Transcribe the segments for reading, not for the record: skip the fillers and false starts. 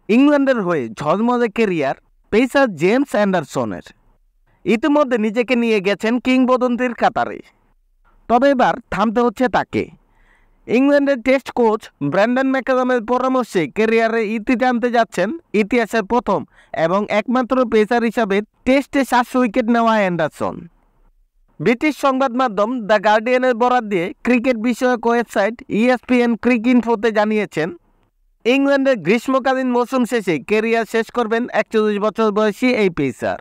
ইংল্যান্ডের হয়ে ঝলমলে কেরিয়ার পেসার জেমস অ্যান্ডারসনের। ইতিমধ্যে নিজেকে নিয়ে গেছেন কিংবদন্তির কাতারে, তবে এবার থামতে হচ্ছে তাকে। ইংল্যান্ডের টেস্ট কোচ ব্র্যান্ডন ম্যাকালামের পরামর্শে ক্যারিয়ারে ইতি টানতে যাচ্ছেন ইতিহাসের প্রথম এবং একমাত্র পেসার হিসাবে টেস্টে 700 উইকেট নেওয়া অ্যান্ডারসন। ব্রিটিশ সংবাদ মাধ্যম দ্য গার্ডিয়ানের বরাত দিয়ে ক্রিকেট বিষয়ক ওয়েবসাইট ESPN ক্রিকইনফোতে জানিয়েছেন, ইংল্যান্ডের গ্রীষ্মকালীন মৌসুম শেষে ক্যারিয়ার শেষ করবেন 41 বছর বয়সী এই পেসার।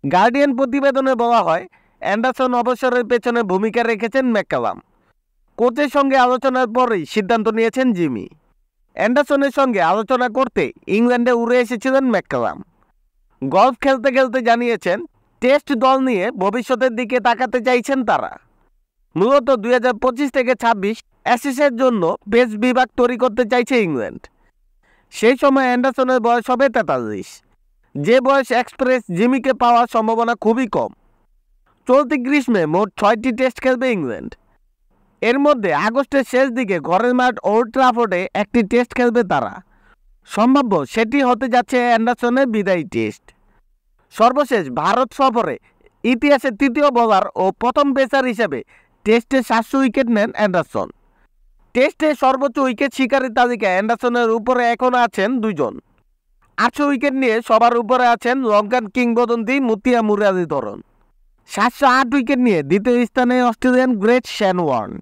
গার্ডিয়ান প্রতিবেদনে বলা হয়, অ্যান্ডারসন অবসরের পেছনে ভূমিকা রেখেছেন ম্যাকালাম। কোচের সঙ্গে আলোচনার পরেই সিদ্ধান্ত নিয়েছেন জিমি। অ্যান্ডারসনের সঙ্গে আলোচনা করতে ইংল্যান্ডে উড়ে এসেছিলেন ম্যাকালাম। গলফ খেলতে খেলতে জানিয়েছেন, টেস্ট দল নিয়ে ভবিষ্যতের দিকে তাকাতে চাইছেন তারা। মূলত 2025 থেকে 26 অ্যাশেজের জন্য পেস বিভাগ তৈরি করতে চাইছে ইংল্যান্ড। সেই সময় অ্যান্ডারসনের বয়স হবে 43, যে বয়স এক্সপ্রেস জিমিকে পাওয়ার সম্ভাবনা খুবই কম। চলতি গ্রীষ্মে মোট 6টি টেস্ট খেলবে ইংল্যান্ড। এর মধ্যে আগস্টের শেষ দিকে ঘরের মাঠ ওল্ড ট্রাফোর্ডে একটি টেস্ট খেলবে তারা। সম্ভাব্য সেটি হতে যাচ্ছে অ্যান্ডারসনের বিদায়ী টেস্ট। সর্বশেষ ভারত সফরে ইতিহাসের তৃতীয় বোলার ও প্রথম পেসার হিসেবে টেস্টে 700 উইকেট নেন অ্যান্ডারসন। টেস্টে সর্বোচ্চ উইকেট শিকারীর তালিকায় অ্যান্ডারসনের উপরে এখন আছেন দুজন। 800 উইকেট নিয়ে সবার উপরে আছেন লঙ্কান কিংবদন্তি মুতিয়া মুরালীধরন। 708 উইকেট নিয়ে দ্বিতীয় স্থানে অস্ট্রেলিয়ান গ্রেট শেন ওয়ার্ন।